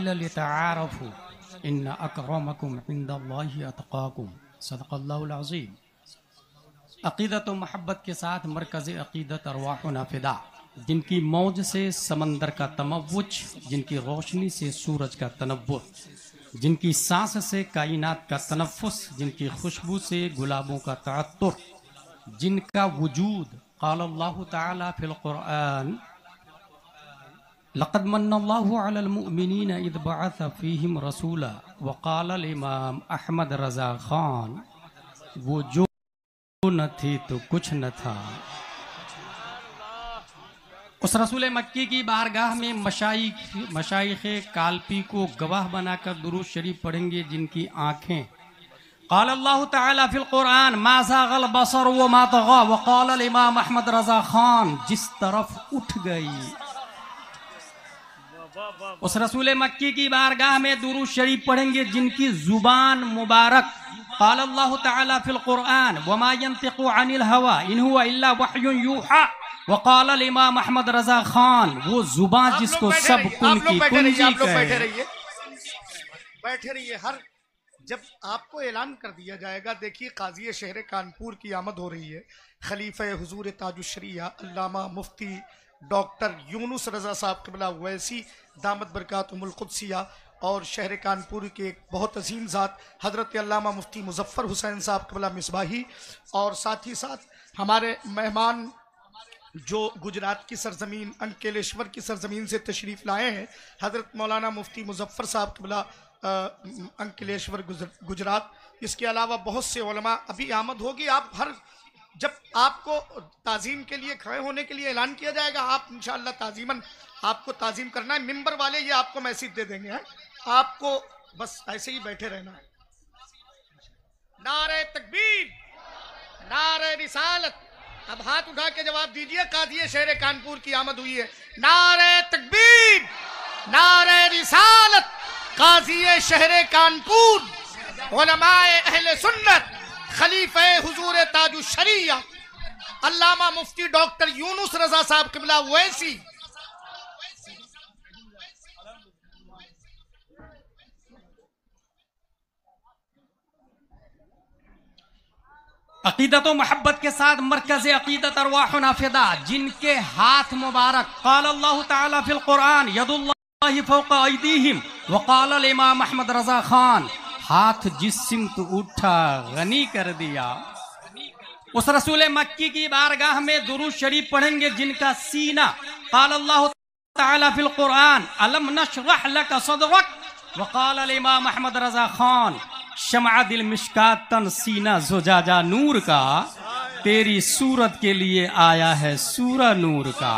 लितारफू इन्न अकरमकुम इंदल्लाहि अतकाकुम सदक़ल्लाहुल अज़ीम। अक़ीदत व मोहब्बत के साथ मरकज़ अक़ीदत अरवाहुना फ़िदा, जिनकी मौज से समंदर का तमव्वुज, जिनकी रोशनी से सूरज का तनव्वुर, जिनकी सांस से कायनात का तनफ़ुस, जिनकी खुशबू से गुलाबों का तअत्तुर, जिनका वजूद क़ालल्लाहु तआला फ़िल क़ुरआन लक़द मन्नल्लाहु अलल मुअमिनीना इज़ बअस फ़ीहिम रसूला व क़ालल इमाम अहमद रज़ा ख़ान, वो जो न थी तो कुछ न था। उस रसूल मक्की की बारगाह में मशाइखे काल्पी को गवाह बनाकर दुरूद शरीफ पढ़ेंगे, जिनकी आँखें क़ाल अल्लाह तआला फ़िल क़ुरआन मा ज़ाग़ल बसर व मा तग़ा व क़ाल इमाम अहमद रज़ा ख़ान, जिस तरफ उठ गई। उस रसूल मक्की की बारगाह में दुरूद शरीफ पढ़ेंगे, जिनकी जुबान मुबारक क़ाल अल्लाह तआला फ़िल क़ुरआन व मा यंतिक़ु अनिल हवा इन हुवा इल्ला वह्युन यूहा व क़ाल इमाम अहमद रज़ा ख़ान, वो जुबान जिसको सब कुन की कुंजी कहे। बैठे रहिए। हर जब आपको ऐलान कर दिया जाएगा, देखिए काज़ी शहर कानपुर की आमद हो रही है। खलीफा हुजूर ताजुश्शरिया अल्लामा मुफ्ती डॉक्टर यूनुस रज़ा साहब क़िबला वैसी दामत बरकातुहुल क़ुद्सिया और शहर कानपुर के एक बहुत अजीम ज़ात हज़रत अल्लामा मुफ्ती मुज़फ़्फ़र हुसैन साहब क़िबला मिसबाही, और साथ ही साथ हमारे मेहमान जो गुजरात की सरजमीन अंकेलेश्वर की सरजमीन से तशरीफ़ लाए हैं, हज़रत मौलाना मुफ्ती मुज़फ़्फ़र साहब क़िबला अंकेलेश्वर गुजरात। इसके अलावा बहुत से उलमा अभी आमद होगी। आप हर जब आपको ताज़ीम के लिए खड़े होने के लिए ऐलान किया जाएगा, आप इंशाअल्लाह ताज़ीमन आपको ताज़ीम करना है। मिंबर वाले ये आपको मैसेज दे देंगे, हैं? आपको बस ऐसे ही बैठे रहना है। नारे तकबीर, नारे रिसालत। अब हाथ उठा के जवाब दीजिए, काज़ी शहर कानपुर की आमद हुई है। नारे तकबीर, नारे रिसालत, काज़ी शहर कानपुर, उलमाए अहले सुन्नत, खलीफे हुजूर ताजुश्शरिया अल्लामा मुफ्ती डॉक्टर यूनुस रज़ा साहब क़िबला वैसी। अक़ीदत व मोहब्बत के साथ मरकज़ अक़ीदत अरवाहुना फ़िदा, जिनके हाथ मुबारक क़ाल अल्लाह तआला फ़िल क़ुरआन यदुल्लाहि फ़ौक़ अयदीहिम व क़ाल इमाम अहमद रज़ा ख़ान, हाथ जिस सिमत उठा गनी कर दिया। उस रसूल मक्की की बारगाह में दुरूद शरीफ पढ़ेंगे, जिनका सीना क़ाल अल्लाह तआला फ़िल क़ुरआन अलम नशरह लक सदरक व क़ाल इमाम अहमद रज़ा ख़ान शमअ दिल मिश्कातन, सीना ज़ुजाजा नूर का, तेरी सूरत के लिए आया है सूरा नूर का।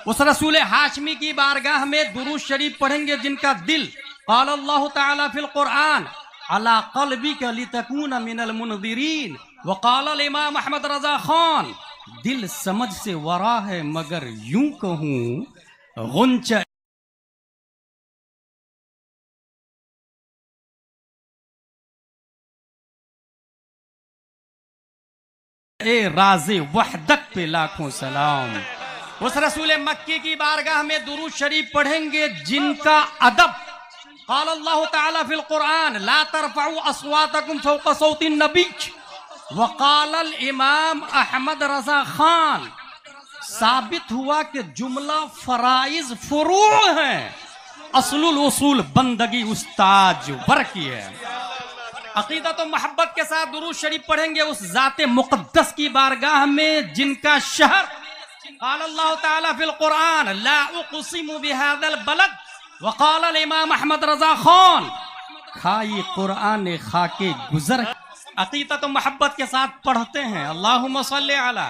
उस रसूल हाशमी की बारगाह में दुरूद शरीफ पढ़ेंगे, जिनका दिल क़ाल अल्लाह तआला फ़िल क़ुरआन अला क़ल्बिका लितकूना मिनल मुनज़िरीन व क़ाल इमाम अहमद रज़ा ख़ान, दिल समझ से वरा है मगर यूं कहूँ गुंचा ए राज़े वहदत पे लाखों सलाम। उस रसूल मक्की की बारगाह में दुरूद शरीफ पढ़ेंगे, जिनका अदब क़ाल अल्लाह तआला फ़िल क़ुरआन ला तरफ़अू अस्वातकुम फ़ौक़ सौतिन नबी व क़ाल इमाम अहमद रज़ा ख़ान। साबित हुआ कि जुमला फ़राइज़ फ़ुरू हैं, असलुल उसूल बंदगी उस्ताद वर की है। अक़ीदत व मोहब्बत के साथ दुरूद शरीफ पढ़ेंगे उस ज़ाते मुक़द्दस की बारगाह में, जिनका शहर क़ाल अल्लाह तआला फ़िल क़ुरआन ला उक़सिमु बिहाज़ल बलद व क़ाल इमाम अहमद रज़ा ख़ान, खाई क़ुरआन खाके गुज़र। अक़ीदत व मोहब्बत के साथ पढ़ते हैं अल्लाहुम्मा सल्लि अला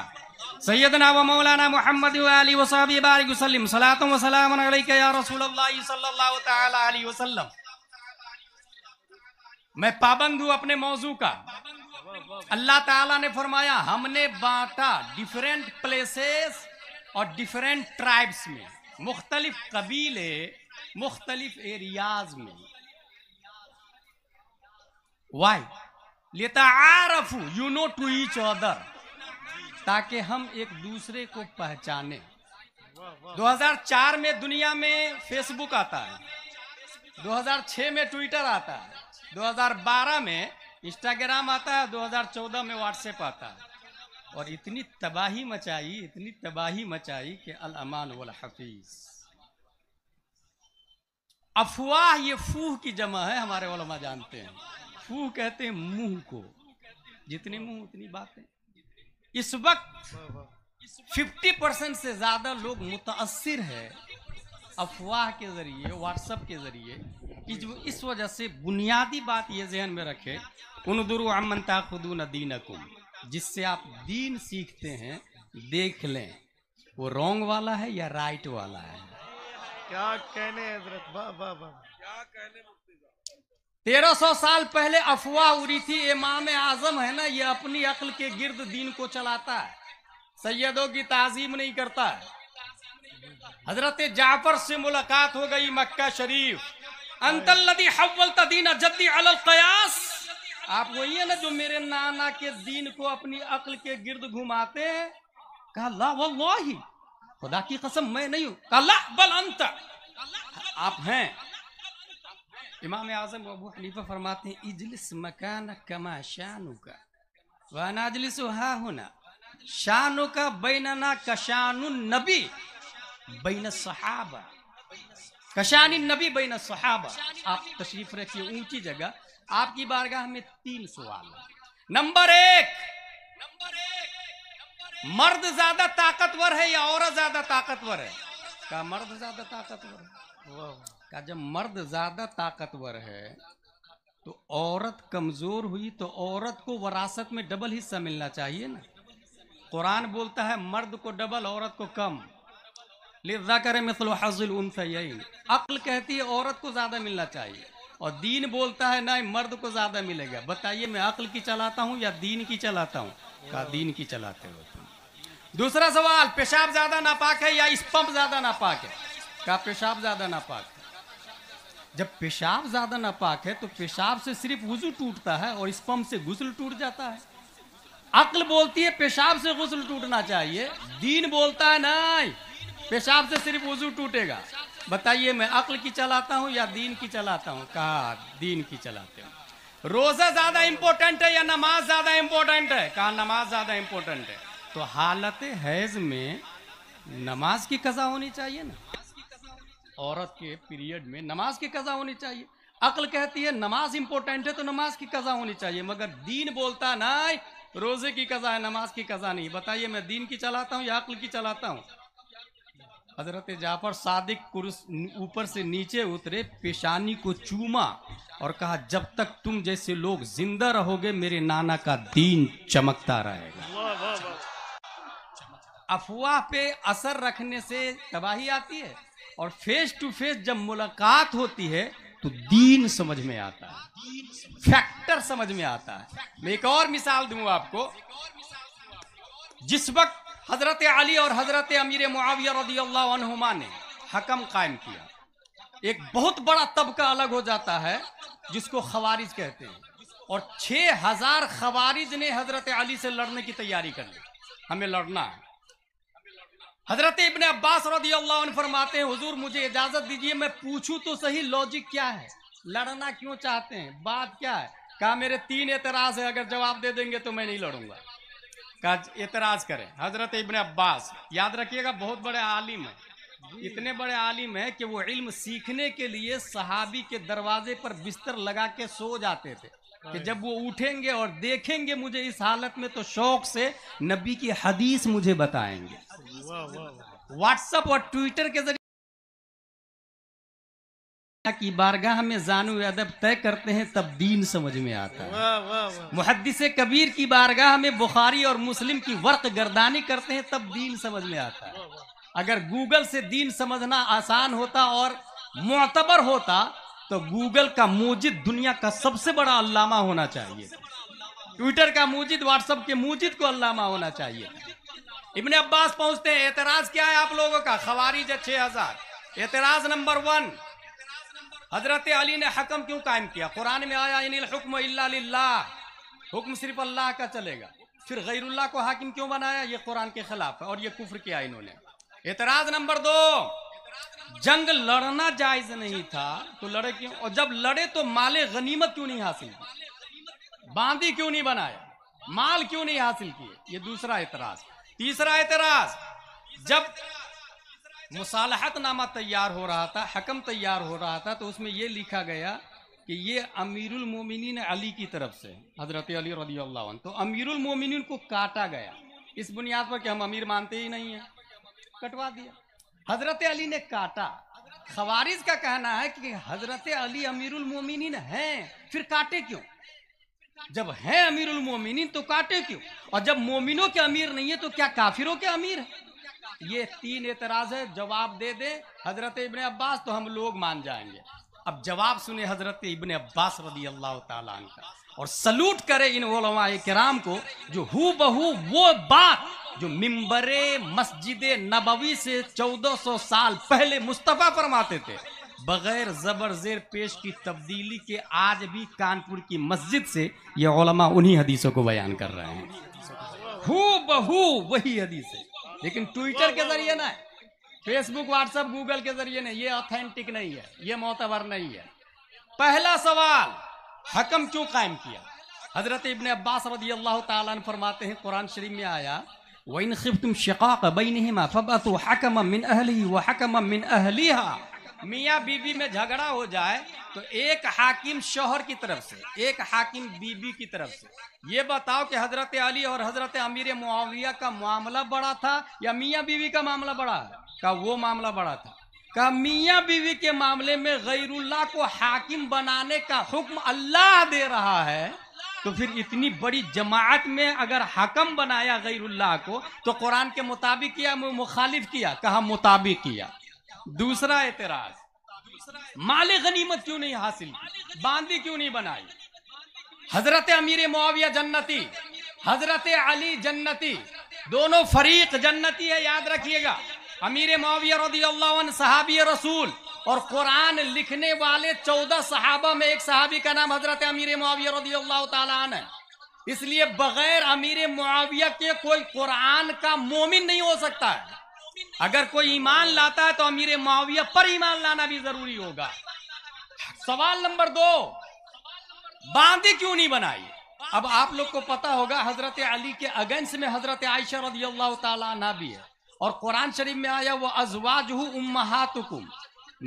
सय्यदना व मौलाना मुहम्मद व आलिहि व सहबिहि बारिक वसल्लिम सलातun व सलामुन अलैका या रसूलल्लाह सल्लल्लाहु तआला अलैहि वसल्लम। मैं पाबंद हूँ अपने मौजू का। अल्लाह ताला ने फरमाया, हमने बांटा डिफरेंट प्लेसेस और डिफरेंट ट्राइब्स में, मुख्तलिफ कबीले मुख्तलिफ एरियाज में। वाई लिताआरफू, you know to each other, ताकि हम एक दूसरे को पहचाने। 2004 में दुनिया में फेसबुक आता है, 2006 में ट्विटर आता है, 2012 में इंस्टाग्राम आता है, 2014 में व्हाट्सएप आता है। और इतनी तबाही मचाई कि अल अमान वल हफीज। अफवाह ये फूह की जमा है, हमारे उलमा जानते हैं। फूह कहते हैं मुंह को, जितने मुंह उतनी बातें। इस वक्त 50% से ज्यादा लोग मुतासिर है अफवाह के जरिए, व्हाट्सएप के जरिए। इस वजह से बुनियादी बात ये जहन में रखे, उनदुरु अम्मन ताखुदून दीनकुम, जिससे आप दीन सीखते हैं देख लें वो रॉन्ग वाला है या राइट वाला है। क्या कहने हजरत, वाह वाह वाह। 1300 साल पहले अफवाह उड़ी थी, इमाम आजम है ना, ये अपनी अक्ल के गिर्द दीन को चलाता है, सैयदों की ताजीम नहीं करता है। हजरत जाफर से मुलाकात हो गई मक्का शरीफ। अंतल्लदी हव्वलता दीन जद्दी अलल क़यास, आप वही है ना जो मेरे नाना के दीन को अपनी अक्ल के गिर्द घुमाते हैं। कहा ला वल्लाही, खुदा की कसम मैं नहीं हूं। कहा ला बल अंत, आप हैं। इमाम आजम अबू हनीफा फरमाते हैं इजलिस मकान कमा शानुका व नाजलिसु हा हुना, शानुका बैनना कशानुन नबी बैन सहाबा, कशानी नबी बैन सहाबा। आप तशरीफ रखिए ऊंची जगह, आपकी बारगाह में 3 सवाल है। नंबर 1, मर्द ज्यादा ताकतवर है या औरत ज्यादा ताकतवर है? का मर्द ज्यादा ताकतवर है। का जब मर्द ज्यादा ताकतवर है तो औरत कमजोर हुई तो औरत को वरासत में डबल हिस्सा मिलना चाहिए ना। कुरान बोलता है मर्द को डबल, औरत को कम। लिज़्ज़करि मिस्लु हज़्ज़िल उन्सयैन, अक्ल कहती है औरत को ज्यादा मिलना चाहिए, और दीन बोलता है नहीं मर्द को ज्यादा मिलेगा। बताइए मैं अक्ल की चलाता हूं या दीन की चलाता हूं? का दीन की चलाते हो तुम। दूसरा सवाल, पेशाब ज्यादा नापाक है या स्पंप ज्यादा नापाक है? का पेशाब ज्यादा नापाक है। जब पेशाब ज्यादा नापाक है तो पेशाब से सिर्फ वुजू टूटता है और स्पंप से गुस्ल टूट जाता है। अक्ल बोलती है पेशाब से गुस्ल टूटना चाहिए, दीन बोलता है नहीं पेशाब से सिर्फ वुजू टूटेगा। बताइए मैं अक्ल की चलाता हूं या दीन की चलाता हूं? कहा दीन की चलाते हूं। रोजा ज्यादा इंपॉर्टेंट है या नमाज ज्यादा इंपॉर्टेंट है? कहा नमाज ज्यादा इंपॉर्टेंट है। तो हालत हैज में नमाज की कज़ा होनी चाहिए ना, औरत के पीरियड में नमाज की कज़ा होनी चाहिए। अक्ल कहती है नमाज इंपॉर्टेंट है तो नमाज की कज़ा होनी चाहिए, मगर दीन बोलता नहीं रोजे की कज़ा है, नमाज की कज़ा नहीं। बताइए मैं दीन की चलाता हूं या अक्ल की चलाता हूं? हजरत जाफर सादिक कुर्स ऊपर से नीचे उतरे, पेशानी को चूमा और कहा जब तक तुम जैसे लोग जिंदा रहोगे मेरे नाना का दीन चमकता रहेगा। अफवाह पे असर रखने से तबाही आती है, और फेस टू फेस जब मुलाकात होती है तो दीन समझ में आता है, फैक्टर समझ में आता है। मैं एक और मिसाल दूं आपको। जिस वक्त हजरत अली और हजरत अमीर मुआविया रदियल्लाहु अन्हुमा ने हकम कायम किया, एक बहुत बड़ा तबका अलग हो जाता है जिसको खवारिज कहते हैं, और 6000 खवारिज ने हजरत अली से लड़ने की तैयारी कर ली, हमें लड़ना है। हजरत इब्ने अब्बास रदियल्लाहु अन्हु फरमाते हैं हुजूर मुझे इजाजत दीजिए मैं पूछूं तो सही लॉजिक क्या है, लड़ना क्यों चाहते हैं, बात क्या है? कहा मेरे 3 एतराज है, अगर जवाब दे देंगे तो मैं नहीं लड़ूंगा। कहा एतराज करें। हजरत इब्ने अब्बास, याद रखिएगा बहुत बड़े आलिम है, इतने बड़े आलिम है कि वो इल्म सीखने के लिए सहाबी के दरवाजे पर बिस्तर लगा के सो जाते थे कि जब वो उठेंगे और देखेंगे मुझे इस हालत में तो शौक से नबी की हदीस मुझे बताएंगे। व्हाट्सएप और ट्विटर के जरिए की बारगाह में जानू अदब तय करते हैं तब दीन समझ में आता है। मुहद्दिस कबीर की बारगाह में बुखारी और मुस्लिम की वर्क गर्दानी करते हैं तब दीन समझ में आता है। अगर गूगल से दीन समझना आसान होता और मुअतबर होता तो गूगल का मूजिद दुनिया का सबसे बड़ा अल्लामा होना चाहिए, ट्विटर का मूजिद, व्हाट्सएप के मूजिद को अल्लामा होना चाहिए। इब्ने अब्बास पहुंचते हैं, एतराज क्या है आप लोगों का? खवारिज 6000। एतराज नंबर 1, हजरत अली ने हकम क्यों कायम किया? कुरान में आया इनिल हुक्म इल्ला लिल्लाह, हुक्म सिर्फ अल्लाह का चलेगा। फिर गैरुल्लाह को हाकिम क्यों बनाया? ये कुरान के खिलाफ है और ये कुफ्र किया इन्होंने। एतराज नंबर 2, जंग लड़ना जायज नहीं था तो लड़े क्यों? और जब लड़े तो माले गनीमत क्यों नहीं हासिल की? बांदी क्यों नहीं बनाया? माल क्यों नहीं हासिल किए? ये दूसरा एतराज। तीसरा एतराज, जब मुसालहतनामा तैयार हो रहा था, हकम तैयार हो रहा था, तो उसमें यह लिखा गया कि ये अमीरुल मोमिनीन अली की तरफ से, हजरत अली रज़ियल्लाहु अन्हु। तो अमीरुल मोमिनीन को काटा गया इस बुनियाद पर कि हम अमीर मानते ही नहीं है, कटवा दिया। हजरत अली ने काटा। खवारिज का कहना है कि हजरत अली अमीरुल मोमिनीन हैं, फिर काटे क्यों? जब हैं अमीरुल मोमिनीन तो काटे क्यों? और जब मोमिनों के अमीर नहीं है तो क्या काफिरों के अमीर है? ये तीन एतराज है। जवाब दे दे हजरत इब्ने अब्बास तो हम लोग मान जाएंगे। अब जवाब सुने हजरत इब्ने अब्बास रज़ियल्लाहु ताला अन्हु का, और सलूट करे इन उलमाए किराम को जो हू बहू वो बात जो मिंबरे मस्जिदे नबवी से 1400 साल पहले मुस्तफा फरमाते थे, बगैर जबर जेर पेश की तब्दीली के आज भी कानपुर की मस्जिद से ये उलमा उन्हीं हदीसों को बयान कर रहे हैं, हू बहू वही हदीस है। लेकिन ट्विटर के जरिए ना, फेसबुक व्हाट्सएप गूगल के जरिए नहीं, ये ऑथेंटिक नहीं है, ये मोतबर नहीं है। पहला सवाल, हकम क्यों कायम किया? हजरत इब्ने अब्बास रज़ियल्लाहु ताला अन्हु फरमाते हैं, कुरान शरीफ में आया, व इन खिफ्तुम शिकाक बैनहिमा फबअसू हकमम मिन अहलिही व हकमम मिन अहलिहा। मियाँ बीबी में झगड़ा हो जाए तो एक हाकिम शौहर की तरफ से, एक हाकिम बीबी की तरफ से। ये बताओ कि हजरत अली और हजरत अमीर मुआविया का मामला बड़ा था या मियाँ बीवी का मामला बड़ा है? का वो मामला बड़ा था। का मियाँ बीवी के मामले में गैरुल्लाह को हाकिम बनाने का हुक्म अल्लाह दे रहा है, तो फिर इतनी बड़ी जमात में अगर हकम बनाया गैरुल्लाह को तो कुरान के मुताबिक किया मुखालिफ किया? कहा मुताबिक किया। दूसरा एतराज, माले गनीमत क्यों नहीं हासिल की? बांदी क्यों नहीं बनाई? हजरत अमीर मुआविया जन्नती, हजरत अली जन्नती, दोनों फरीक जन्नती है, याद रखिएगा। अमीर मुआविया रज़ियल्लाहु अन्हु सहाबी रसूल, और कुरान लिखने वाले 14 सहाबा में एक सहाबी का नाम हजरत अमीर मुआविया रज़ियल्लाहु ताला अन्हु है। इसलिए बगैर अमीर मुआविया के कोई कुरान का मोमिन नहीं हो सकता है। अगर कोई ईमान लाता है तो अमीर मुआविया पर ईमान लाना भी जरूरी होगा। सवाल नंबर 2, बांदी क्यों नहीं बनाई? अब आप लोग को पता होगा हजरत अली के अगेंस्ट में हजरत आयशा रज़ियल्लाहु ताला अन्हा भी है, और कुरान शरीफ में आया वो अज़वाजुहु उम्महातुकुम,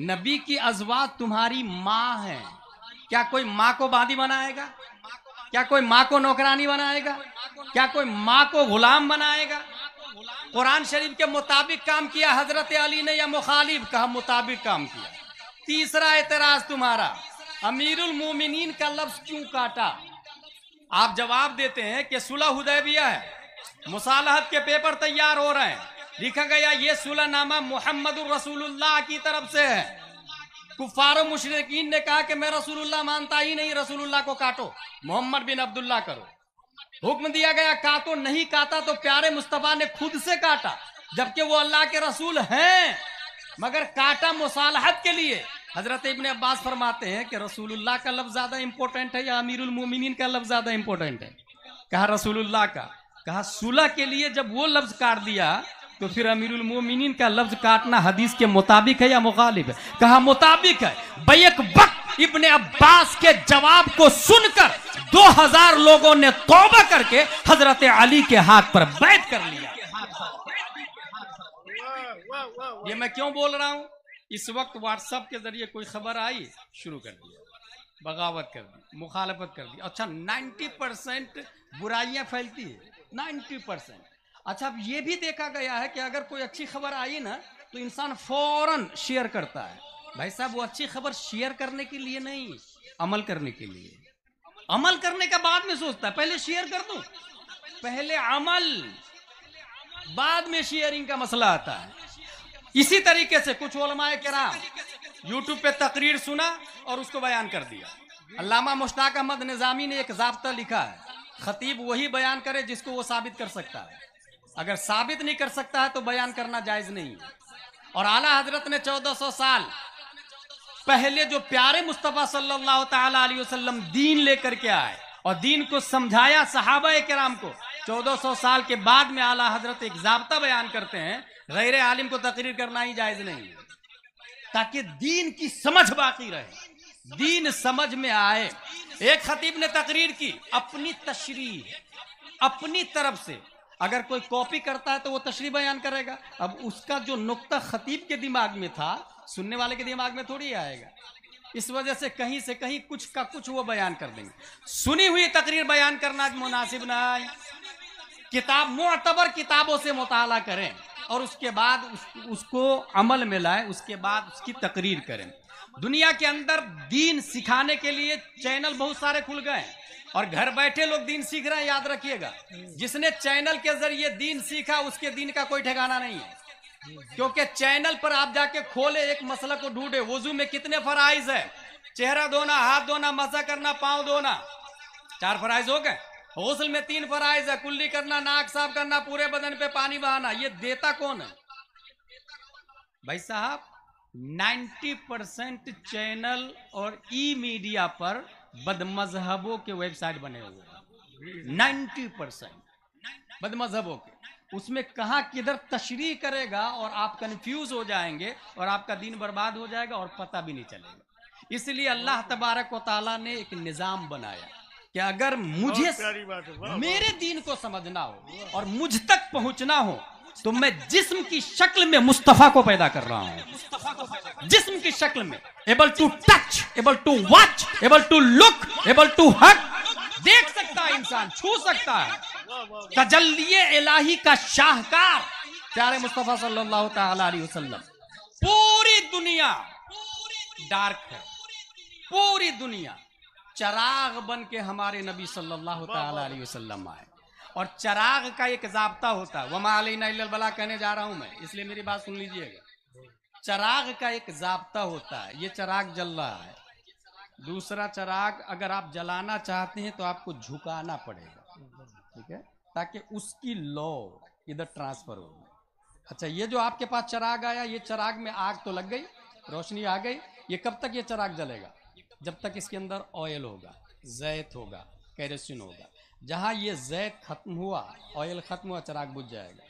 नबी की अज़वाज तुम्हारी माँ है। क्या कोई माँ को बांदी बनाएगा? क्या कोई माँ को नौकरानी बनाएगा? क्या कोई माँ को गुलाम बनाएगा? कुरान शरीफ के मुताबिक काम किया हजरत अली ने या मुखालिफ? कहा मुताबिक काम किया। तीसरा एतराज तुम्हारा, अमीरुल मोमिनीन का लफ्ज क्यों काटा? आप जवाब देते हैं कि सुलह हुदैबिया है, मुसालहत के पेपर तैयार हो रहे हैं, लिखा गया ये सुलहनामा मुहम्मदुर रसूलुल्लाह की तरफ से है। कुफार मुशरिकीन ने कहा कि मैं रसूलुल्लाह मानता ही नहीं, रसूलुल्लाह को काटो, मोहम्मद बिन अब्दुल्लाह करो। हुक्म दिया गया काटो, नहीं काटा तो प्यारे मुस्तफा ने खुद से काटा, जबकि वो अल्लाह के रसूल हैं, मगर काटा मुसालहत के लिए। हजरत इब्ने अब्बास फरमाते हैं कि रसूलुल्लाह का लफ्ज ज्यादा इंपॉर्टेंट है या अमीरुल मोमिनीन का लफ्ज ज्यादा इंपॉर्टेंट है? कहा रसूलुल्लाह का। कहा सुलह के लिए जब वो लफ्ज काट दिया तो फिर अमीरुल मोमिनीन का लफ्ज काटना हदीस के मुताबिक है या मुखालिफ है? कहा मुताबिक है। बैक वक्त इब्ने अब्बास के जवाब को सुनकर 2000 लोगों ने तौबा करके हजरत अली के हाथ पर बैत कर लिया। ये मैं क्यों बोल रहा हूं? इस वक्त व्हाट्सएप के जरिए कोई खबर आई, शुरू कर दिया, बगावत कर दी, मुखालफत कर दी। अच्छा 90% बुराइयां फैलती है, 90%। अच्छा अब ये भी देखा गया है कि अगर कोई अच्छी खबर आई ना तो इंसान फौरन शेयर करता है। भाई साहब वो अच्छी खबर शेयर करने के लिए नहीं, अमल करने के लिए। अमल करने का बाद में सोचता है, पहले शेयर कर दूं, पहले अमल, बाद में शेयरिंग का मसला आता है। इसी तरीके से कुछ उलमाए किराम यूट्यूब पे तकरीर सुना और उसको बयान कर दिया। अल्लामा मुश्ताक अहमद निजामी ने एक ज़ाब्ता लिखा है, खतीब वही बयान करे जिसको वो साबित कर सकता है, अगर साबित नहीं कर सकता है तो बयान करना जायज नहीं है। और आला हजरत ने 1400 साल पहले जो प्यारे मुस्तफा सल्लल्लाहु ताला अलैहि वसल्लम दीन लेकर के आए और दीन को समझाया सहाबा किराम को, 1400 साल के बाद में आला हजरत एक ज़ाब्ता बयान करते हैं, गैर आलिम को तकरीर करना ही जायज नहीं है। ताकि दीन की समझ बाकी रहे, दीन समझ में आए। एक खतीब ने तकरीर की, अपनी तशरीह अपनी तरफ से, अगर कोई कॉपी करता है तो वो तशरीह बयान करेगा। अब उसका जो नुक्ता खतीब के दिमाग में था, सुनने वाले के दिमाग में थोड़ी आएगा। इस वजह से कहीं से कहीं कुछ का कुछ वो बयान कर देंगे। सुनी हुई तकरीर बयान करना मुनासिब ना है। किताब, मुअतबर किताबों से मुताला करें और उसके बाद उसको अमल में लाएं, उसके बाद उसकी तकरीर करें। दुनिया के अंदर दीन सिखाने के लिए चैनल बहुत सारे खुल गए और घर बैठे लोग दीन सीख रहे हैं। याद रखिएगा, जिसने चैनल के जरिए दीन सीखा उसके दीन का कोई ठिकाना नहीं है, क्योंकि चैनल पर आप जाके खोले, एक मसला को ढूंढे, वजू में कितने फराइज है? चेहरा धोना, हाथ धोना, मसा करना, पांव धोना, 4 फराइज हो गए। गुस्ल में 3 फराइज है, कुल्ली करना, नाक साफ करना, पूरे बदन पे पानी बहाना। ये देता कौन है भाई साहब? 90% चैनल और ई मीडिया पर बदमजहबों के वेबसाइट बने हुए हैं। 90% बदमजहबों के, उसमें कहां किधर तशरीह करेगा और आप कंफ्यूज हो जाएंगे और आपका दीन बर्बाद हो जाएगा और पता भी नहीं चलेगा। इसलिए अल्लाह तबारक व तआला ने एक निजाम बनाया कि अगर मुझे मेरे दीन को समझना हो और मुझ तक पहुंचना हो तो मैं जिस्म की शक्ल में मुस्तफा को पैदा कर रहा हूं। जिस्म की शक्ल में, able to touch, able to watch, able to look, able to hug, देख सकता है इंसान, छू सकता है। तजल्लिए इलाही का शाहकार प्यारे मुस्तफा सल्लल्लाहु ताला अलैहि वसल्लम। पूरी दुनिया डार्क है, पूरी दुनिया चराग बन के हमारे नबी सल्लल्लाहु ताला अलैहि वसल्लम आए। और चराग का एक जाब्ता होता है, वमा अलैना इल्लल बलाग कहने जा रहा हूं मैं, इसलिए मेरी बात सुन लीजिएगा। चराग का एक जाब्ता होता है, ये चराग जल रहा है, दूसरा चराग अगर आप जलाना चाहते हैं तो आपको झुकाना पड़ेगा, ठीक है, ताकि उसकी लौ इधर ट्रांसफर हो। अच्छा, ये जो आपके पास चराग आया, ये चराग में आग तो लग गई, रोशनी आ गई, ये कब तक ये चराग जलेगा? जब तक इसके अंदर ऑयल होगा, जैत होगा, केरोसिन होगा। जहां ये जैत खत्म हुआ, ऑयल खत्म हुआ, चराग बुझ जाएगा।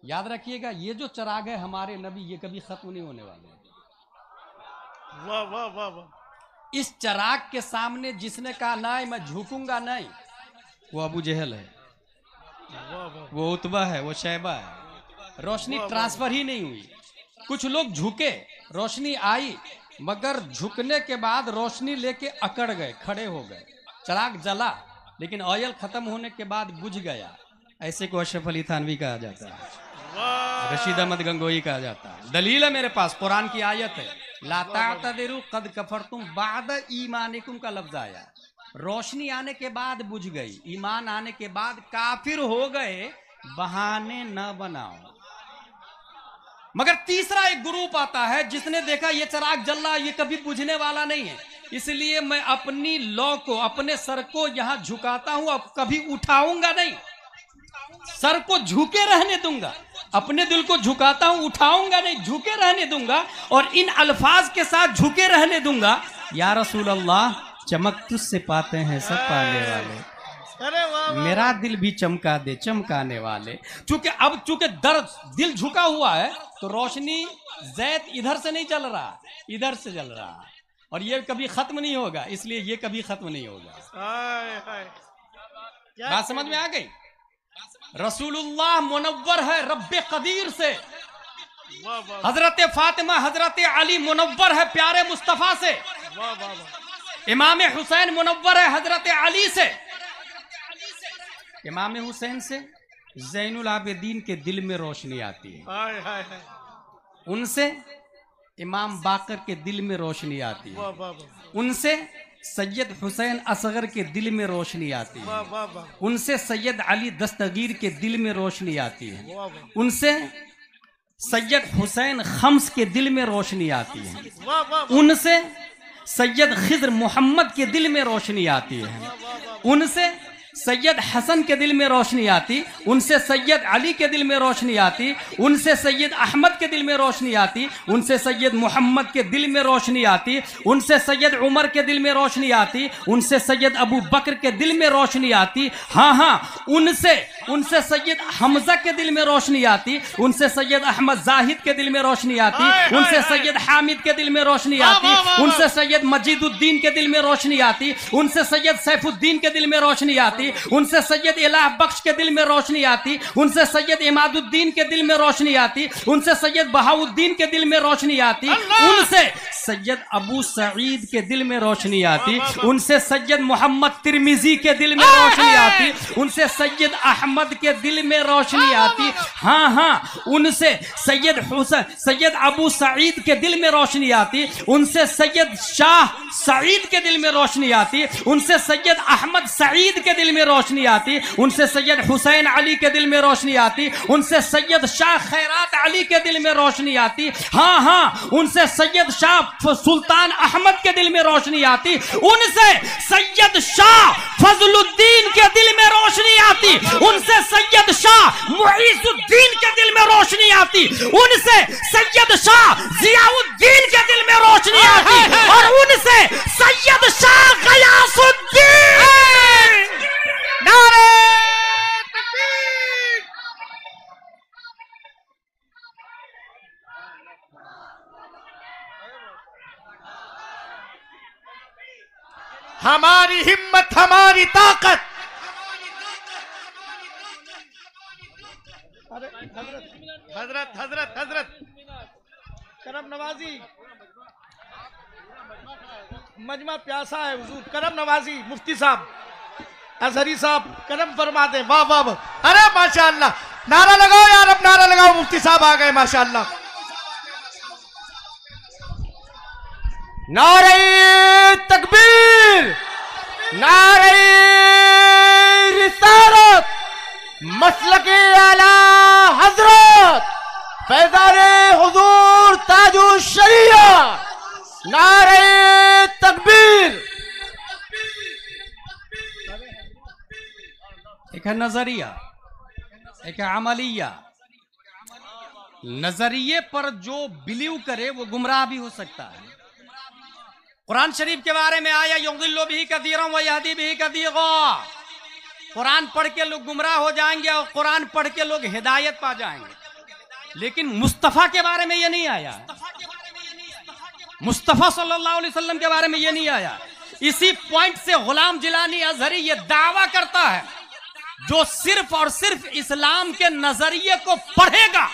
याद रखिएगा, ये जो चराग है हमारे नबी, ये कभी खत्म नहीं होने वाले। वाह वाह वाह वाह। इस चराग के सामने जिसने कहा नहीं मैं झुकूंगा नहीं, वो अबू जहल है, वो उतबा है, वो शैबा है। रोशनी ट्रांसफर ही नहीं हुई। कुछ लोग झुके, रोशनी आई, मगर झुकने के बाद रोशनी लेके अकड़ गए, खड़े हो गए। चराग जला लेकिन ऑयल खत्म होने के बाद बुझ गया। ऐसे को अशरफ अली थानवी कहा जाता है, रशीद अहमद गंगोई कहा जाता है। दलील है मेरे पास, कुरान की आयत है, ला तातदिरु कद कफरतुम बाद ईमानिकुम का लफ्ज आया। रोशनी आने के बाद बुझ गई, ईमान आने के बाद काफिर हो गए, बहाने न बनाओ। मगर तीसरा एक ग्रुप आता है जिसने देखा ये चराग जल रहा, ये कभी बुझने वाला नहीं है, इसलिए मैं अपनी लौ को, अपने सर को यहां झुकाता हूं, अब कभी उठाऊंगा नहीं, सर को झुके रहने दूंगा। अपने दिल को झुकाता हूं, उठाऊंगा नहीं, झुके रहने दूंगा। और इन अल्फाज के साथ झुके रहने दूंगा, या रसूल अल्लाह चमक तुझसे पाते हैं सब पाने वाले, मेरा दिल भी चमका दे चमकाने वाले। चूंकि दर्द, दिल झुका हुआ है तो रोशनी जैत इधर से नहीं चल रहा, इधर से जल रहा, और ये कभी खत्म नहीं होगा, इसलिए ये कभी खत्म नहीं होगा। बात समझ में आ गई? रसूलुल्लाह मुनव्वर है रब्बे कदीर से, हजरत फातिमा हजरत अली मुनव्वर है प्यारे मुस्तफा से, इमाम हुसैन मुनव्वर है हजरत अली से, इमाम हुसैन से ज़ैनुल आबिदीन के दिल में रोशनी आती है, उनसे इमाम बाकर के दिल में रोशनी आती है, उनसे सैयद हुसैन असगर के दिल में रोशनी आती है, उनसे सैयद अली दस्तगीर के दिल में रोशनी आती है, उनसे सैयद हुसैन खम्स के दिल में रोशनी आती है, उनसे सैयद खिज़र मोहम्मद के दिल में रोशनी आती है, उनसे सैयद हसन के दिल में रोशनी आती, उनसे सैयद अली के दिल में रोशनी आती, उनसे सैयद अहमद के दिल में रोशनी आती, उनसे सैयद मोहम्मद के दिल में रोशनी आती, उनसे सैयद उमर के दिल में रोशनी आती, उनसे सैयद अबू बकर के दिल में रोशनी आती, हाँ उनसे सैयद हमजा के दिल में रोशनी आती, उनसे सैयद अहमद जाहिद के दिल में रोशनी आती, उनसे सैयद हामिद के दिल में रोशनी आती, उनसे सैयद मजीदुद्दीन के दिल में रोशनी आती, उनसे सैयद सैफुद्दीन के दिल में रोशनी आती, उनसे सैयद इलाह बख्श के दिल में रोशनी आती, उनसे सैयद इमादुद्दीन के दिल में रोशनी आती, उनसे सैयद बहाउद्दीन के दिल में रोशनी आती, उनसे सैयद अबू सईद के दिल में रोशनी आती, उनसे सैयद मोहम्मद तिरमिजी के दिल में रोशनी आती, उनसे सैयद अहमद के दिल में रोशनी आती, हाँ उनसे सैयद अबू सईद के दिल में रोशनी आती, उनसे सैयद शाह सईद के दिल में रोशनी आती, उनसे सैयद अहमद सईद के दिल में रोशनी आती, उनसे सैयद हुसैन अली के दिल में रोशनी आती, उनसे सैयद शाह खैरात अली के दिल में रोशनी आती, हाँ उनसे सैयद शाह सुल्तान अहमद के दिल में रोशनी आती, उनसे सैयद शाह फजलुद्दीन के दिल में रोशनी आती, उनसे सैयद शाह मुईजुद्दीन के दिल में रोशनी आती, उनसे सैयद शाह जियाउद्दीन के दिल में रोशनी आती, और उनसे सैयद शाह गयासुद्दीन। नारे तकबीर। हमारी हिम्मत हमारी ताकत। अरे हजरत हजरत हजरत करम नवाजी मजमा प्यासा है हुजूर, करम नवाजी मुफ्ती साहब अजहरी साहब करम फरमा दे। वाह वाह वाह, अरे माशाअल्लाह, नारा लगाओ यार, अब नारा लगाओ, मुफ्ती साहब आ गए माशाअल्लाह। नारे तकबीर, नारे रिसालत, मसलके आला हजरत फैज़ाने हुजूर ताजुश शरिया, नारे तकबीर। एक है नजरिया, एक है अमलिया। नजरिए पर जो बिलीव करे वो गुमराह भी हो सकता है। कुरान शरीफ के बारे में आया युदिल्लु बिही कसीरन व यहदी बिही कसीरा। कुरान पढ़ के लोग गुमराह हो जाएंगे और कुरान पढ़ के लोग हिदायत पा जाएंगे। लेकिन मुस्तफा के बारे में ये नहीं आया, मुस्तफा सल्लल्लाहु अलैहि वसल्लम के बारे में ये नहीं आया। इसी पॉइंट से गुलाम जिलानी अजहरी ये दावा करता है, जो सिर्फ और सिर्फ इस्लाम के नजरिए को पढ़ेगा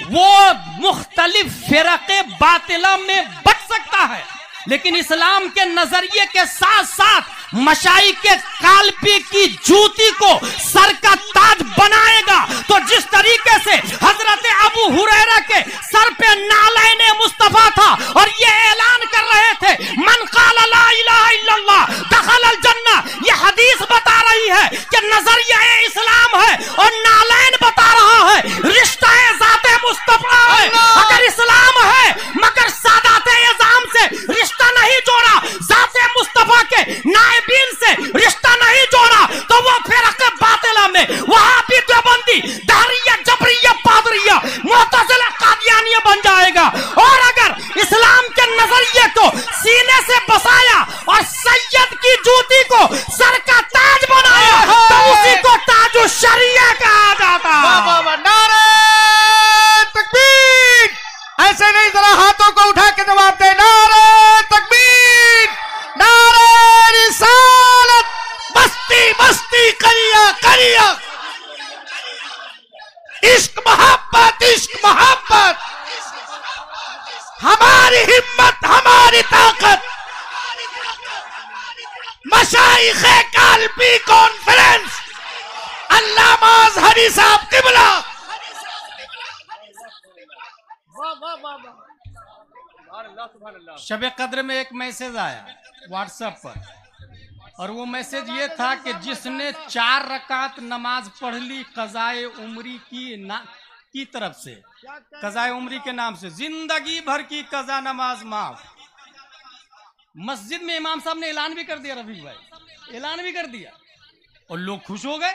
वो मुख्तलिफ फिरके बातिला में बच सकता है, लेकिन इस्लाम के नजरिए के साथ साथ मशाई के कालपी की जूती को सर का ताज बनाएगा। तो जिस तरीके से हजरत अबू हुरैरा के सर पे नालैने मुस्तफा था और ये ऐलान कर रहे थे मन क़ाल ला इलाहा इल्लल्लाह दखलल जन्नह, ये हदीस बता रही है कि नजरिया इस्लाम है और नालैन बता रहा है रिश्ता ज़ाते मुस्तफा है। अगर इस्लाम है मगर सादाते इज़ाम से रिश्ता नहीं जोड़ा, ज़ाते मुस्तफा के नाइबीन से रिश्ता नहीं जोड़ा, तो वो फिरक़े बातिला में वहाबी देवबंदी दहरिया जबरिया पादरिया मुअतज़िला कादियानिया बन जाएगा। और अगर इस्लाम के नजरिए को सीने से बसाया और सैयद की जूती को सर का ताज बनाया तो उसी को ताजुश शरिया कहा जाता। नारे तकबीर। ऐसे नहीं, जरा हाथों को उठा के जवाब दे। नारे तकबीर, नारे रिसालत, बस्ती बस्ती करिया करिया, इश्क मोहब्बत इश्क मोहब्बत, हमारी हिम्मत हमारी ताकत। मशाइख़े कालपी कॉन्फ्रेंस, अल्लामा अज़हरी साहब क़िबला। शब कद्र में एक मैसेज आया व्हाट्सएप पर, और वो मैसेज ये था कि जिसने 4 रकात नमाज पढ़ ली कज़ाए उम्री की तरफ से, कज़ाए उम्री के नाम से जिंदगी भर की कज़ा नमाज माफ। मस्जिद में इमाम साहब ने ऐलान भी कर दिया, रफीक भाई ऐलान भी कर दिया और लोग खुश हो गए,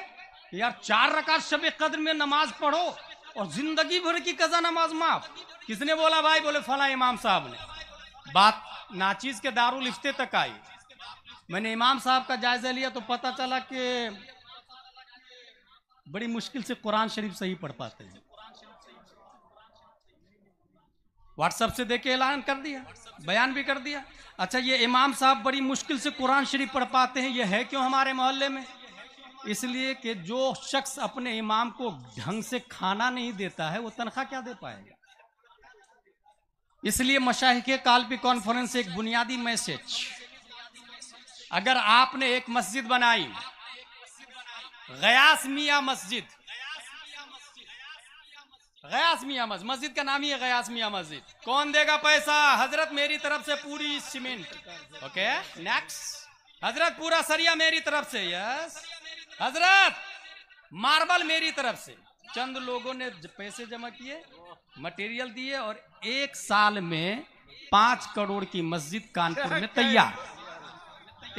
यार 4 रकात शब कद्र में नमाज पढ़ो और जिंदगी भर की कजा नमाज माफ। किसने बोला भाई? बोले फला इमाम साहब ने। बात नाचीज के दारुल इफ्ते तक आई। मैंने इमाम साहब का जायजा लिया तो पता चला कि बड़ी मुश्किल से कुरान शरीफ सही पढ़ पाते हैं। व्हाट्सएप से देके ऐलान कर दिया, बयान भी कर दिया। अच्छा, ये इमाम साहब बड़ी मुश्किल से कुरान शरीफ पढ़ पाते हैं, ये है क्यों हमारे मोहल्ले में? इसलिए कि जो शख्स अपने इमाम को ढंग से खाना नहीं देता है वो तनख्वाह क्या दे पाएगा? इसलिए मशाइख के काल्पी कॉन्फ्रेंस से एक बुनियादी मैसेज, अगर आपने एक मस्जिद बनाई, गयास मियां मस्जिद, गयास मियां मस्जिद का नाम ही है गयास मियां मस्जिद, कौन देगा पैसा? हजरत मेरी तरफ से पूरी सीमेंट। Okay, next. हजरत पूरा सरिया मेरी तरफ से। यस हजरत, मार्बल मेरी तरफ से। चंद लोगों ने पैसे जमा किए, मटेरियल दिए और 1 साल में 5 करोड़ की मस्जिद कानपुर में तैयार।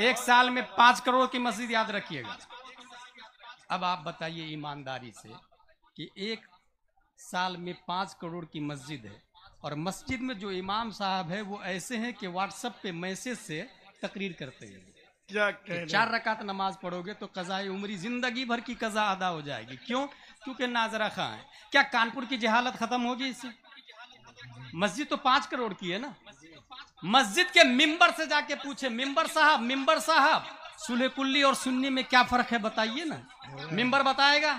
1 साल में 5 करोड़ की मस्जिद, याद रखिएगा। अब आप बताइए ईमानदारी से कि 1 साल में 5 करोड़ की मस्जिद है और मस्जिद में जो इमाम साहब है वो ऐसे हैं कि व्हाट्सएप पे मैसेज से तकरीर करते हैं क्या 4 रकात नमाज पढ़ोगे तो कज़ाए उम्री, जिंदगी भर की कज़ा अदा हो जाएगी। क्यों? क्योंकि नाजरा खां है। क्या कानपुर की जहालत खत्म होगी इससे? मस्जिद तो 5 करोड़ की है ना। मस्जिद के मिंबर से जाके पूछे, मिंबर साहब सुलह कुल्ली और सुन्नी में क्या फर्क है बताइए ना। मिंबर बताएगा।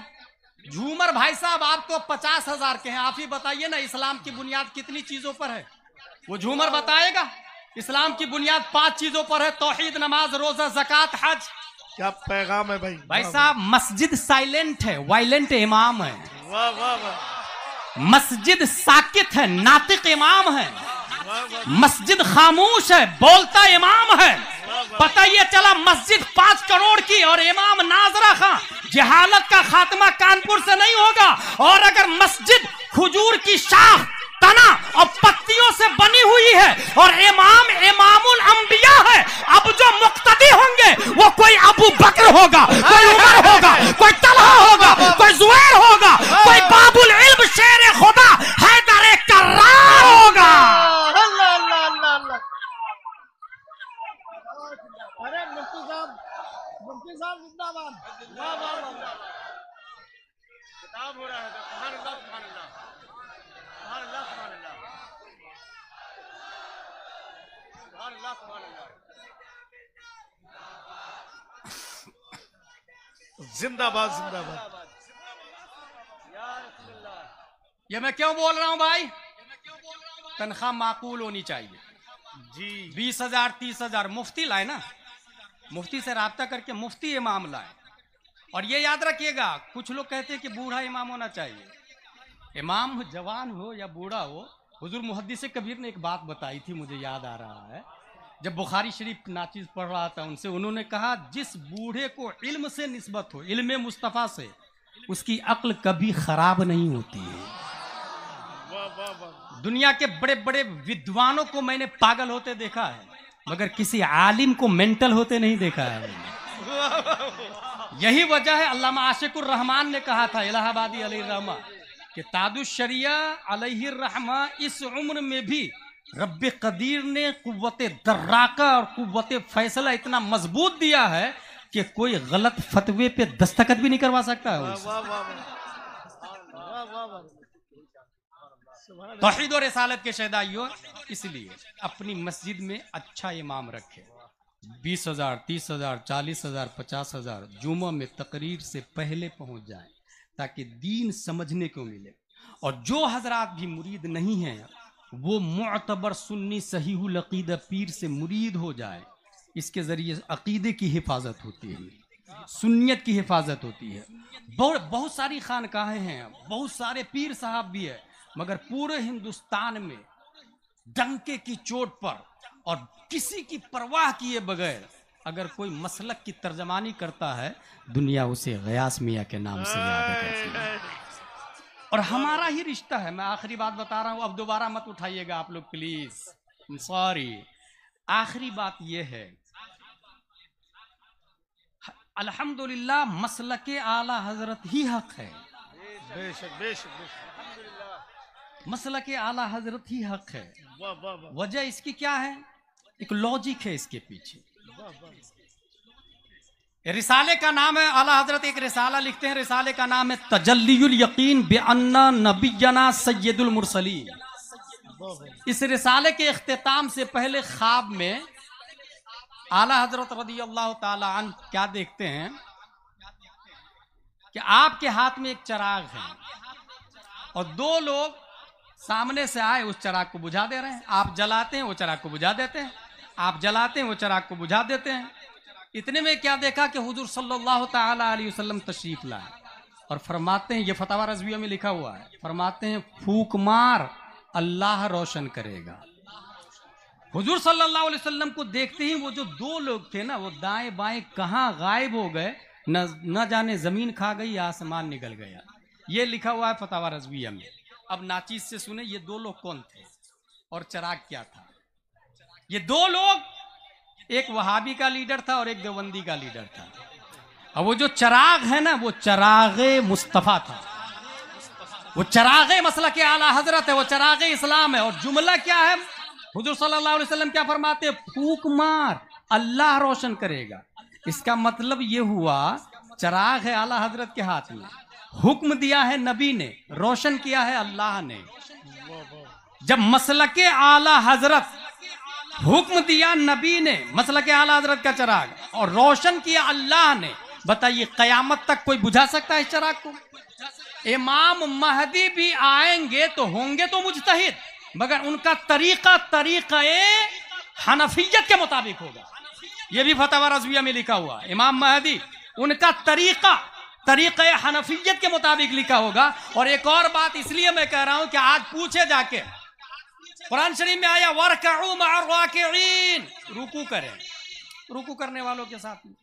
झूमर भाई साहब आप तो 50,000 के हैं, आप ही बताइए ना इस्लाम की बुनियाद कितनी चीजों पर है? वो झूमर बताएगा। इस्लाम की बुनियाद 5 चीजों पर है, तौहीद, नमाज, रोजा, ज़कात, हज। क्या पैगाम है भाई? भाई साहब मस्जिद साइलेंट है, वायलेंट इमाम है। वाह वाह वाह। मस्जिद साकित है, नातिक इमाम है। मस्जिद खामोश है, बोलता इमाम है। पता ये चला मस्जिद 5 करोड़ की और इमाम नाजरा खां। जहालत का खात्मा कानपुर से नहीं होगा। और अगर मस्जिद खजूर की शाख, तना और पत्तियों से बनी हुई है और इमाम इमामुल अंबिया है, अब जो मुक्तदी होंगे वो कोई अबू बकर होगा, कोई उमर होगा, कोई तलहा होगा, कोई जुबैर होगा, कोई बाबुल इल्म शेर खुदा हैदर कर्रार होगा। अरे मुफ्ती साहब जिंदाबाद। वाह वाह वाह। किताब हो रहा है। सुभान अल्लाह, सुभान अल्लाह, सुभान अल्लाह, सुभान अल्लाह, सुभान अल्लाह, सुभान अल्लाह। जिंदाबाद जिंदाबाद। ये मैं क्यों बोल रहा हूं भाई? तनख्वाह माकूल होनी चाहिए जी। 20,000 30,000 मुफ्ती लाए ना, मुफ्ती से राब्ता करके मुफ्ती इमाम लाए। और ये याद रखिएगा, कुछ लोग कहते हैं कि बूढ़ा इमाम होना चाहिए। इमाम जवान हो या बूढ़ा हो, हुजूर मुहद्दिस कबीर ने एक बात बताई थी, मुझे याद आ रहा है। जब बुखारी शरीफ नाचीज पढ़ रहा था उनसे, उन्होंने कहा जिस बूढ़े को इल्म से निस्बत हो, इल्म मुस्तफ़ा से, उसकी अक्ल कभी खराब नहीं होती है। दुनिया के बड़े बड़े विद्वानों को मैंने पागल होते देखा है, मगर किसी आलिम को मेंटल होते नहीं देखा है। यही वजह है अल्लामा आशिकुर रहमान ने कहा था, इलाहाबादी अलैहिर्रहमा, कि तादुश शरिया अलैहिर्रहमा, इस उम्र में भी रब्बे कदीर ने कुव्वते दर्राका और कुव्वते फैसला इतना मजबूत दिया है कि कोई गलत फतवे पे दस्तखत भी नहीं करवा सकता है। तौहीद और रिसालत के शहदाइयों, इसलिए अपनी मस्जिद में अच्छा इमाम रखे। 20,000 30,000 40,000 50,000 जुमा में तकरीर से पहले पहुंच जाए ताकि दीन समझने को मिले। और जो हजरात भी मुरीद नहीं हैं वो मुअतबर सुन्नी सहीहुल अकीदा पीर से मुरीद हो जाए। इसके जरिए अकीदे की हिफाजत होती है, सुन्नियत की हिफाजत होती है। बहुत सारी खानकाहें हैं, बहुत सारे पीर साहब भी है, मगर पूरे हिंदुस्तान में डंके की चोट पर और किसी की परवाह किए बगैर अगर कोई मसलक की तर्जमानी करता है, दुनिया उसे गयास मियां के नाम से याद करती है। और हमारा ही रिश्ता है। मैं आखिरी बात बता रहा हूं, अब दोबारा मत उठाइएगा आप लोग प्लीज, सॉरी। आखिरी बात यह है, अल्हम्दुलिल्लाह मसलके आला हजरत ही हक है। बेशक बेशक बेशक। मसलके आला हजरत ही हक है। वाह वाह वाह वजह इसकी क्या है? एक लॉजिक है इसके पीछे। वाह वाह। रिसाले का नाम है, आला हजरत एक रिसाला लिखते हैं, रिसाले का नाम है तजल्लीयुल यकीन बिअन्ना नबियना सय्यदुल मुरसलीन। इस रिसाले के इख्तिताम से पहले ख्वाब में आला हजरत रदी अल्लाह ताला अन्हु क्या देखते हैं कि आपके हाथ में एक चिराग है और दो लोग सामने से आए उस चिराग को बुझा दे रहे हैं। आप जलाते हैं, वो चिराग को बुझा देते हैं, आप जलाते हैं, वो चिराग को बुझा देते हैं। इतने में क्या देखा कि हुजूर सल्लल्लाहु ताला अलैहि वसल्लम तशरीफ लाए और फरमाते हैं, ये फतवा रज़विया में लिखा हुआ है, फरमाते हैं फूक मार अल्लाह रोशन करेगा। हुजूर सल्लल्लाहु अलैहि वसल्लम को देखते ही वो जो दो लोग थे ना, वो दाएं बाएं कहाँ गायब हो गए, न जाने जमीन खा गई, आसमान निकल गया। ये लिखा हुआ है फतवा रज़विया में। अब नाचीज से सुने ये दो लोग कौन थे और चिराग क्या था। ये दो लोग, एक वहाबी का लीडर था और एक देवबंदी का लीडर था। अब वो जो चिराग है ना, वो चिरागे मुस्तफा था, वो चिरागे मसलके आला हजरत है, वो चिरागे इस्लाम है। और जुमला क्या है? हुजूर सल्लल्लाहु अलैहि वसल्लम क्या फरमाते? फूक मार अल्लाह रोशन करेगा। इसका मतलब ये हुआ चिराग है आला हजरत के हाथ में, हुक्म दिया है नबी ने, रोशन किया है अल्लाह ने। जब मसलके आला हजरत, हुक्म दिया नबी ने, मसलके आला हजरत का चिराग, और रोशन किया अल्लाह ने, बताइए कयामत तक कोई बुझा सकता है इस चिराग को? इमाम महदी भी आएंगे तो होंगे तो मुजतहिद, मगर उनका तरीका हनफियत के मुताबिक होगा। यह भी फतवा रज़विया में लिखा हुआ। इमाम महदी उनका तरीका हनफियत के मुताबिक लिखा होगा। और एक और बात इसलिए मैं कह रहा हूं कि आज पूछे जाके, कुरान शरीफ में आया वरकऊ मअर राकिईन, रुकू करें, रुकू करने वालों के साथ में।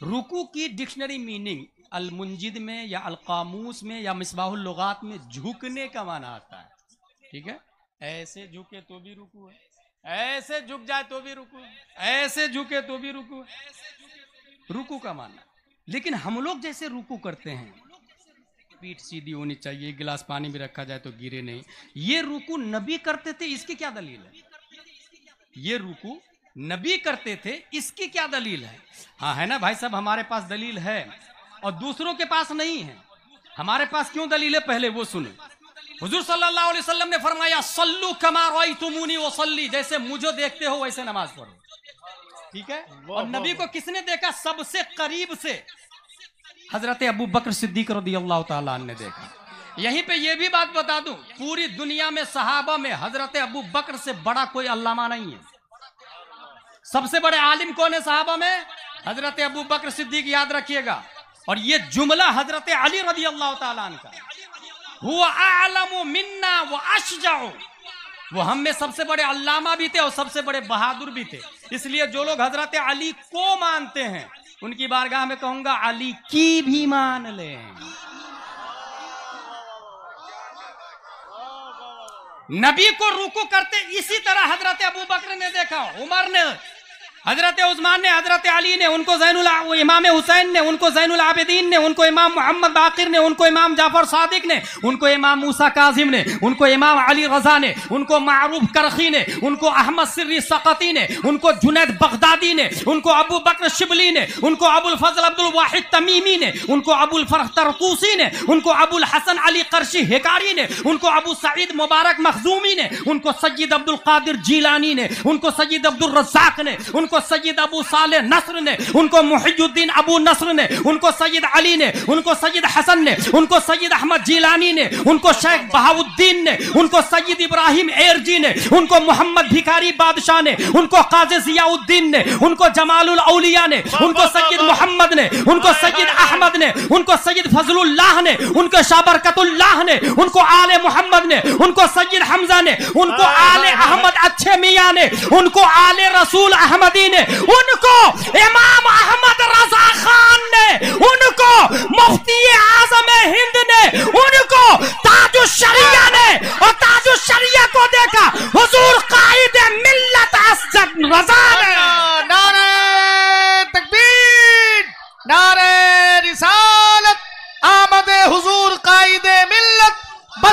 रुकू की डिक्शनरी मीनिंग अल मुंजिद में या अल कामूस में या मिसबाहुल लुगात में झुकने का माना आता है। ठीक है, ऐसे झुके तो भी रुकू है, ऐसे झुक जाए तो भी रुकू है, ऐसे झुके तो भी रुकू है, रुकू का माना। लेकिन हम लोग जैसे रुकू करते हैं, पीठ सीधी होनी चाहिए, गिलास पानी में रखा जाए तो गिरे नहीं, ये रुकू नबी करते थे, इसकी क्या दलील है? ये रुकू नबी करते थे, इसकी क्या दलील है? हाँ है ना भाई साहब, हमारे पास दलील है और दूसरों के पास नहीं है। हमारे पास क्यों दलील है, पहले वो सुनो। हुजूर सल्लल्लाहु अलैहि वसल्लम ने फरमाया सल्लू कमा रअयतुमूनी वसल्ली, जैसे मुझे देखते हो वैसे नमाज पढ़ो। ठीक है। और नबी को किसने देखा? सबसे करीब से हजरत अबू बकर सिद्दीक रज़ियल्लाहु ताला अन्हु ने देखा। यहीं पे ये भी बात बता दूं, पूरी दुनिया में सहाबा में हजरत अबू बकर से बड़ा कोई अल्लामा नहीं है। सबसे बड़े आलिम कौन है सहाबा में? हजरत अबू बकर सिद्दीक, याद रखिएगा। और ये जुमला हजरत अली रज़ियल्लाहु ताला अन्हु का, हुवा अअलमु मिन्ना व अशजाउ, वो हम में सबसे बड़े अल्लामा भी थे और सबसे बड़े बहादुर भी थे। इसलिए जो लोग हजरत अली को मानते हैं, उनकी बारगाह में कहूंगा अली की भी मान लें। नबी को रुकू करते इसी तरह हजरत अबू बकर ने देखा, उमर ने, हजरत उस्मान ने, हजरत अली ने, उनको इमाम हुसैन ने, उनको ज़ैनुल आबिदीन ने, उनको इमाम मोहम्मद बाकिर ने, उनको इमाम जाफर सादिक ने, उनको इमाम मूसा काजिम ने, उनको इमाम अली रजा ने, उनको मारूफ करखी ने, उनको अहमद सिर्री सकती ने, उनको जुनैद बगदादी ने, उनको अबू बकर शिबली ने, उनको अबुल फजल अब्दुल वाहिद तमीमी ने, उनको अबुल फरह तरतूसी ने, उनको अबुल हसन अली करशी हिकारी ने, उनको अबू सईद मुबारक मखजूमी ने, उनको सय्यद अब्दुल कादिर जीलानी ने, उनको सय्यद अब्दुल रज़्ज़ाक ने, उनको सय्यद अबू साले नस्र ने, उनको मुहियुद्दीन अबू नस्र ने, उनको सय्यद अली ने, उनको सय्यद हसन ने, उनको सय्यद अहमद जीलानी ने, उनको शेख बहाउद्दीन ने, उनको सय्यद इब्राहिम एरजी ने, उनको मोहम्मद भिखारी बादशाह ने, उनको काजी जियाउद्दीन ने, उनको जमालुल औलिया ने, उनको सय्यद मोहम्मद ने, उनको सय्यद अहमद ने, उनको सय्यद फजलुल्लाह ने, उनको शाबरकतुल्लाह ने, उनको आले मोहम्मद ने, उनको सय्यद हमजा ने, उनको आले अहमद अच्छे मियां ने, उनको आले रसूल अहमदी ने, उनको इमाम अहमद रजा खान ने, उनको मुफ्ती आजम हिंद ने, उनको ताजुश शरिया ने, और ताजुश शरिया को देखा हुजूर कायद मिल्लत असद रजा ने। नारे तकबीर, नारे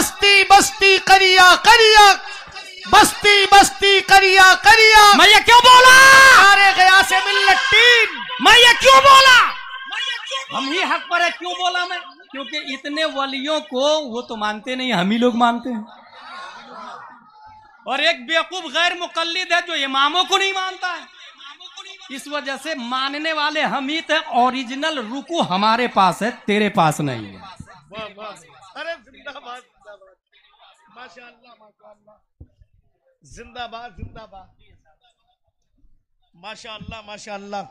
बस्ती बस्ती करिया करिया, बस्ती बस्ती करिया करिया। मैं ये क्यों बोला? नारे गया से मिल्लतीन। मैं ये क्यों बोला? हम ही हक पर है, क्यों बोला मैं? क्योंकि इतने वलियों को वो तो मानते नहीं, हम ही लोग मानते हैं। और एक बेवकूफ गैर मुकल्लिद है जो इमामों को नहीं मानता है। इस वजह से मानने वाले हम ही थे। ओरिजिनल रुकू हमारे पास है, तेरे पास नहीं है। वाह वाह, अरे जिंदाबाद जिंदाबाद, माशाअल्लाह माशाअल्लाह, जिंदाबाद जिंदाबाद, माशाअल्लाह माशाअल्लाह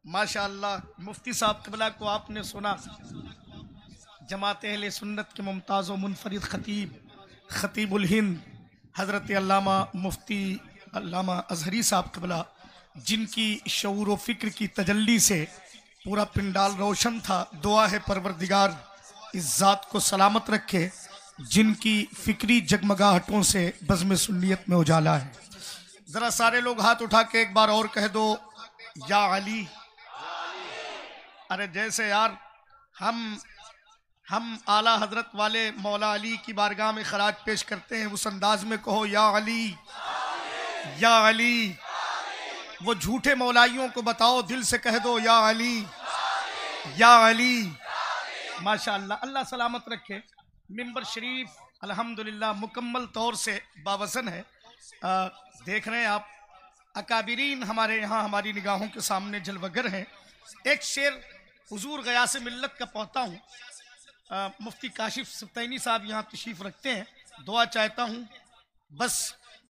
माशाअल्लाह। मुफ्ती साहब क़िबला को आपने सुना, जमात अहले सुन्नत के मुमताज़ व मुनफरिद खतीबुल हिंद हज़रत अल्लामा मुफ्ती अल्लामा अज़हरी साहब क़िबला, जिनकी शऊर व फ़िक्र की तजल्ली से पूरा पिंडाल रोशन था। दुआ है परवरदिगार इस ज़ात को सलामत रखे, जिनकी फ़िक्री जगमगाहटों से बज़्म सुन्नियत में उजाला है। ज़रा सारे लोग हाथ उठा के एक बार और कह दो, या अली। अरे जैसे यार हम आला हजरत वाले मौला अली की बारगाह में खराज पेश करते हैं, उस अंदाज में कहो या अली, या अली। वो झूठे मौलाइयों को बताओ, दिल से कह दो या अली, या अली। माशाअल्लाह, अल्लाह सलामत रखे। मिंबर शरीफ अल्हम्दुलिल्लाह मुकम्मल तौर से बावज़न है। देख रहे हैं आप, अकाबिरीन हमारे यहाँ हमारी निगाहों के सामने जलवगर हैं। एक शेर हुजूर गया से मिल्लत का पढ़ता हूँ। मुफ्ती काशिफ सब्तैनी साहब यहाँ तशरीफ़ रखते हैं। दुआ चाहता हूँ बस